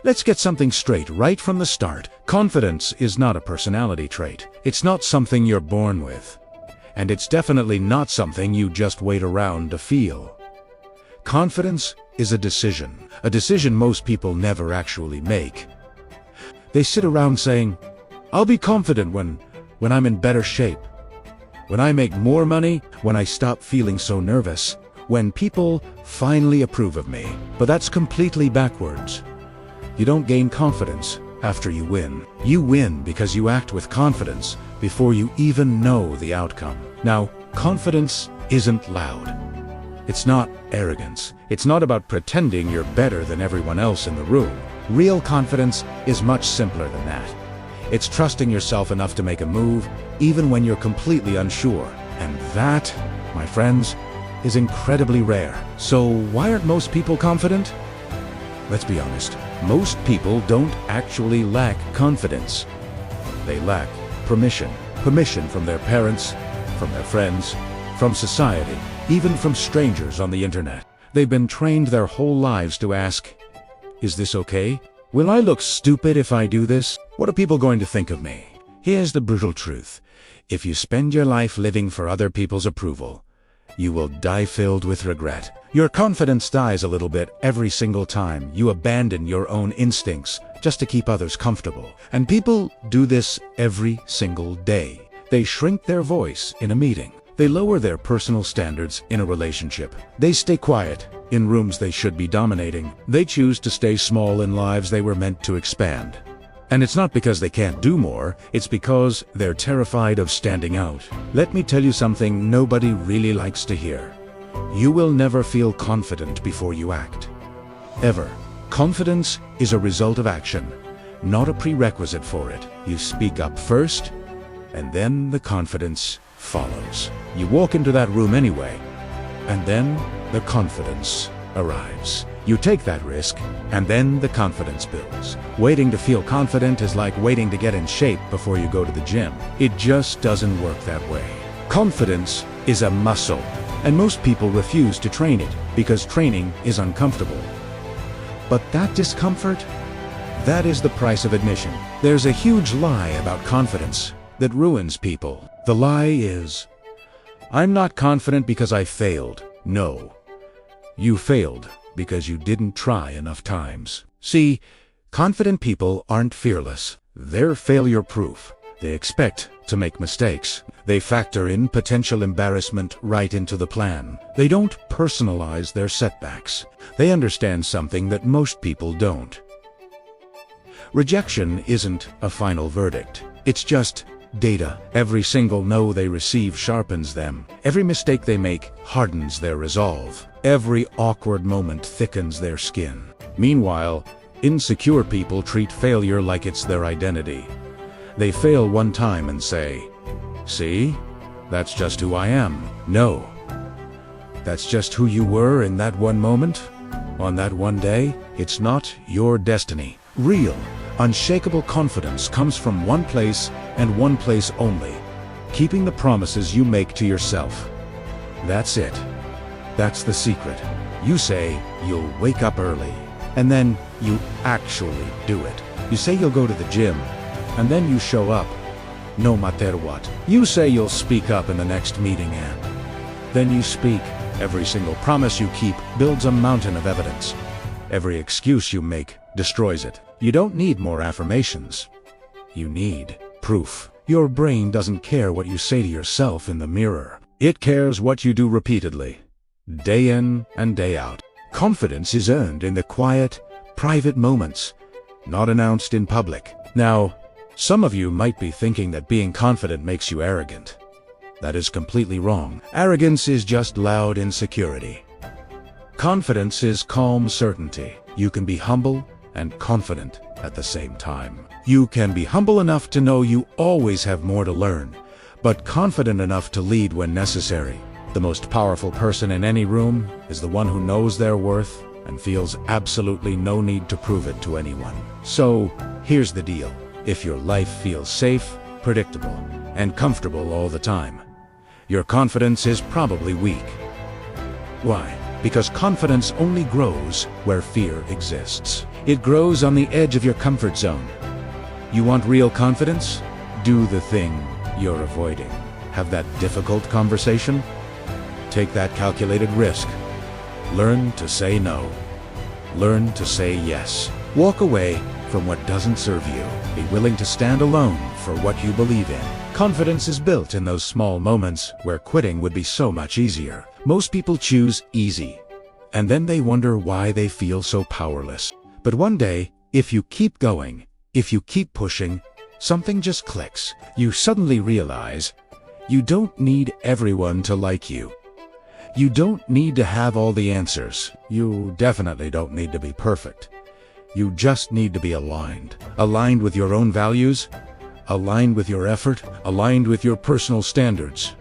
Let's get something straight right from the start. Confidence is not a personality trait. It's not something you're born with. And it's definitely not something you just wait around to feel. Confidence is a decision most people never actually make. They sit around saying, "I'll be confident when I'm in better shape. When I make more money, when I stop feeling so nervous, when people finally approve of me." But that's completely backwards. You don't gain confidence after you win. You win because you act with confidence before you even know the outcome. Now, confidence isn't loud. It's not arrogance. It's not about pretending you're better than everyone else in the room. Real confidence is much simpler than that. It's trusting yourself enough to make a move, even when you're completely unsure. And that, my friends, is incredibly rare. So why aren't most people confident? Let's be honest. Most people don't actually lack confidence. They lack permission. Permission from their parents, from their friends, from society, even from strangers on the internet. They've been trained their whole lives to ask, "Is this okay? Will I look stupid if I do this? What are people going to think of me?" Here's the brutal truth. If you spend your life living for other people's approval, you will die filled with regret. Your confidence dies a little bit every single time you abandon your own instincts just to keep others comfortable. And people do this every single day. They shrink their voice in a meeting. They lower their personal standards in a relationship. They stay quiet in rooms they should be dominating. They choose to stay small in lives they were meant to expand. And it's not because they can't do more, it's because they're terrified of standing out. Let me tell you something nobody really likes to hear. You will never feel confident before you act. Ever. Confidence is a result of action, not a prerequisite for it. You speak up first, and then the confidence follows. You walk into that room anyway, and then the confidence arrives. You take that risk, and then the confidence builds. Waiting to feel confident is like waiting to get in shape before you go to the gym. It just doesn't work that way. Confidence is a muscle, and most people refuse to train it because training is uncomfortable. But that discomfort, that is the price of admission. There's a huge lie about confidence that ruins people. The lie is, "I'm not confident because I failed." No, you failed because you didn't try enough times. See, confident people aren't fearless. They're failure-proof. They expect to make mistakes. They factor in potential embarrassment right into the plan. They don't personalize their setbacks. They understand something that most people don't. Rejection isn't a final verdict. It's just data. Every single no they receive sharpens them. Every mistake they make hardens their resolve. Every awkward moment thickens their skin. Meanwhile, insecure people treat failure like it's their identity. They fail one time and say, "See? That's just who I am." No. That's just who you were in that one moment, on that one day. It's not your destiny. Real, unshakable confidence comes from one place and one place only: keeping the promises you make to yourself. That's it. That's the secret. You say you'll wake up early, and then you actually do it. You say you'll go to the gym, and then you show up, no matter what. You say you'll speak up in the next meeting, and then you speak. Every single promise you keep builds a mountain of evidence. Every excuse you make destroys it. You don't need more affirmations. You need proof. Your brain doesn't care what you say to yourself in the mirror. It cares what you do repeatedly, day in and day out. Confidence is earned in the quiet, private moments, not announced in public. Now, some of you might be thinking that being confident makes you arrogant. That is completely wrong. Arrogance is just loud insecurity. Confidence is calm certainty. You can be humble and confident at the same time. You can be humble enough to know you always have more to learn, but confident enough to lead when necessary. The most powerful person in any room is the one who knows their worth and feels absolutely no need to prove it to anyone. So, here's the deal. If your life feels safe, predictable, and comfortable all the time, your confidence is probably weak. Why? Because confidence only grows where fear exists. It grows on the edge of your comfort zone. You want real confidence? Do the thing you're avoiding. Have that difficult conversation? Take that calculated risk. Learn to say no. Learn to say yes. Walk away from what doesn't serve you. Be willing to stand alone for what you believe in. Confidence is built in those small moments where quitting would be so much easier. Most people choose easy, and then they wonder why they feel so powerless. But one day, if you keep going, if you keep pushing, something just clicks. You suddenly realize you don't need everyone to like you. You don't need to have all the answers. You definitely don't need to be perfect. You just need to be aligned. Aligned with your own values, aligned with your effort, aligned with your personal standards.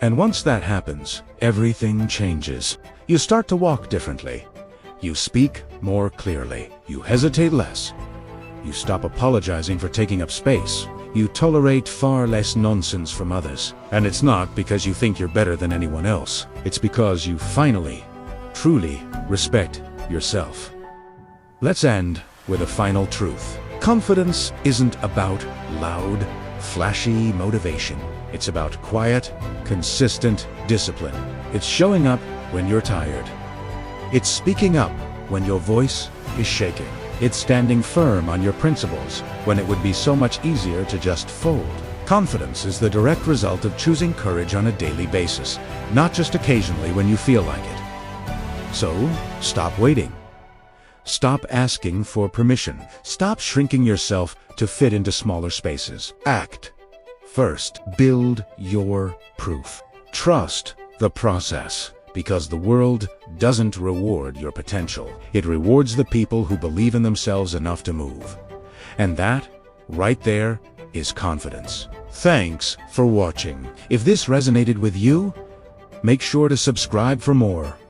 And once that happens, everything changes. You start to walk differently. You speak more clearly. You hesitate less. You stop apologizing for taking up space. You tolerate far less nonsense from others. And it's not because you think you're better than anyone else. It's because you finally, truly respect yourself. Let's end with a final truth. Confidence isn't about loud, flashy motivation. It's about quiet, consistent discipline. It's showing up when you're tired. It's speaking up when your voice is shaking. It's standing firm on your principles when it would be so much easier to just fold. Confidence is the direct result of choosing courage on a daily basis, not just occasionally when you feel like it. So, stop waiting. Stop asking for permission. Stop shrinking yourself to fit into smaller spaces. Act. First, build your proof. Trust the process. Because the world doesn't reward your potential. It rewards the people who believe in themselves enough to move. And that, right there, is confidence. Thanks for watching. If this resonated with you, make sure to subscribe for more.